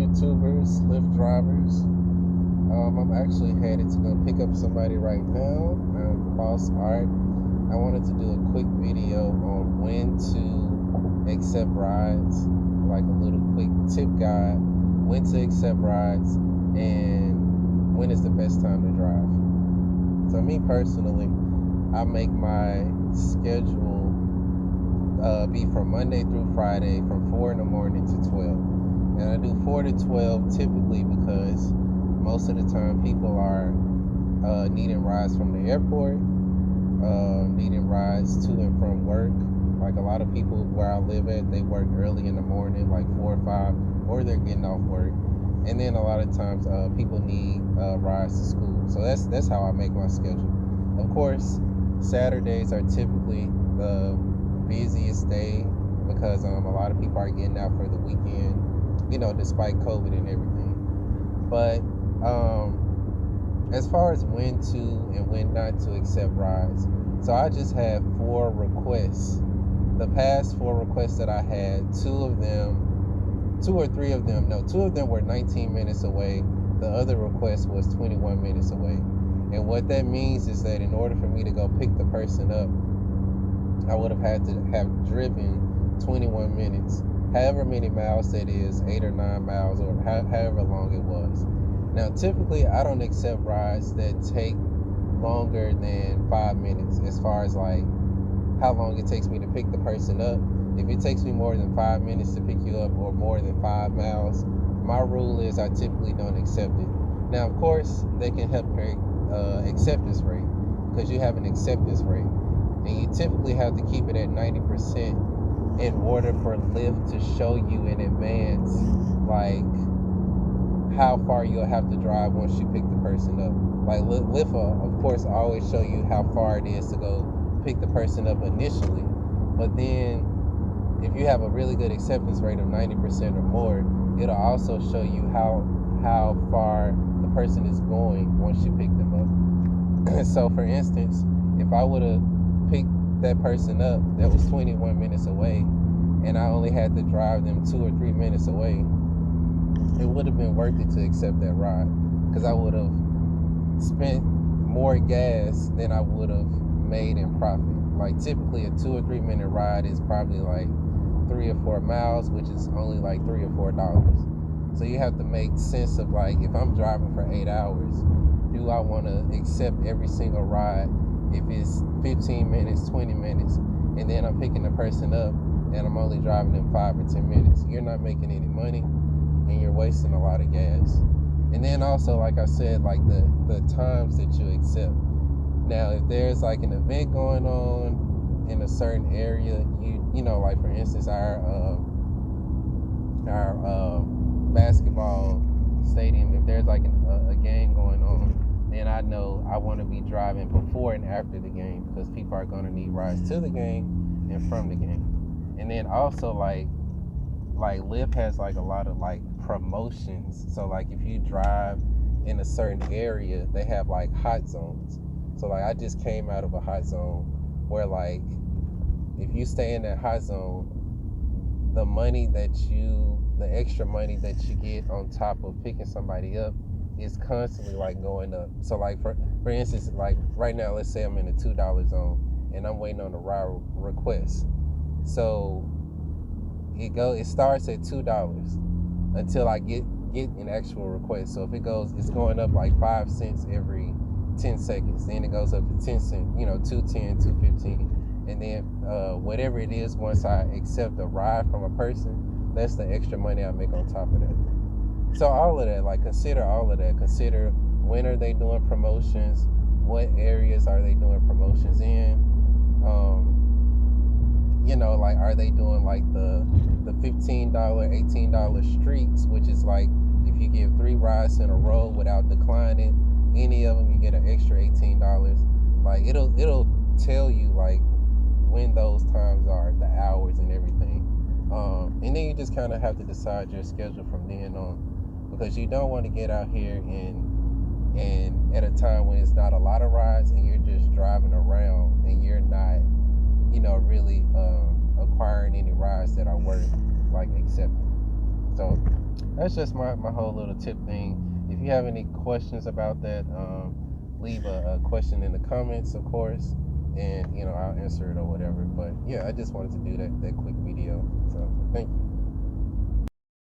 YouTubers, Lyft drivers. I'm actually headed to go pick up somebody right now. I'm Boss Art. I wanted to do a quick video on when to accept rides, like a little quick tip guide, when to accept rides, and when is the best time to drive. So me personally, I make my schedule be from Monday through Friday from 4 in the morning to 12. And I do 4 to 12 typically because most of the time people are needing rides from the airport, needing rides to and from work. Like a lot of people where I live at, they work early in the morning, like 4 or 5, or they're getting off work. And then a lot of times people need rides to school. So that's how I make my schedule. Of course, Saturdays are typically the busiest day because a lot of people are getting out for the weekend, despite COVID and everything. But as far as when to and when not to accept rides, so I just had 4 requests. The past 4 requests that I had, 2 of them were 19 minutes away. The other request was 21 minutes away. And what that means is that in order for me to go pick the person up, I would have had to have driven 21 minutes, however many miles that is, 8 or 9 miles, or however long it was. Now, typically, I don't accept rides that take longer than 5 minutes as far as like how long it takes me to pick the person up. If it takes me more than 5 minutes to pick you up or more than 5 miles, my rule is I typically don't accept it. Now, of course, they can help your acceptance rate because you have an acceptance rate. And you typically have to keep it at 90% in order for Lyft to show you in advance, like, how far you'll have to drive once you pick the person up. Like, Lyft, of course, always show you how far it is to go pick the person up initially. But then, if you have a really good acceptance rate of 90% or more, it'll also show you how far the person is going once you pick them up. So, for instance, if I would have picked that person up that was 21 minutes away and I only had to drive them 2 or 3 minutes away, it would have been worth it to accept that ride because I would have spent more gas than I would have made in profit. Like typically a 2 or 3 minute ride is probably like 3 or 4 miles, which is only like $3 or $4. So you have to make sense of like, if I'm driving for 8 hours, do I want to accept every single ride if it's 15 minutes, 20 minutes, and then I'm picking the person up and I'm only driving them 5 or 10 minutes? You're not making any money and you're wasting a lot of gas. And then also, like I said, like the times that you accept. Now, if there's like an event going on in a certain area, you know, like for instance, our basketball stadium, if there's like a game going on, then I know I want to be driving before and after the game because people are going to need rides to the game and from the game. And then also like Lyft has like a lot of like promotions. So like if you drive in a certain area, they have like hot zones. So like I just came out of a hot zone where like if you stay in that hot zone, the extra money that you get on top of picking somebody up is constantly like going up. So like for instance, like right now, let's say I'm in a $2 zone and I'm waiting on a ride request. So it starts at $2 until I get an actual request. So if it's going up like 5 cents every 10 seconds. Then it goes up to 10 cents, 2.10, 2.15, and then whatever it is, once I accept a ride from a person, that's the extra money I make on top of that. So all of that, like consider all of that. Consider when are they doing promotions, what areas are they doing promotions in, like are they doing like the $15, $18 streaks, which is like if you give 3 rides in a row without declining any of them, you get an extra $18. Like it'll tell you like when those times are, the hours and everything. And then you just kind of have to decide your schedule from then on, because you don't want to get out here and at a time when it's not a lot of rides and you're just driving around and you're not, really acquiring any rides that are worth like accepting. So that's just my whole little tip thing. If you have any questions about that, leave a question in the comments, of course, and I'll answer it or whatever. But yeah, I just wanted to do that quick video. So thank you.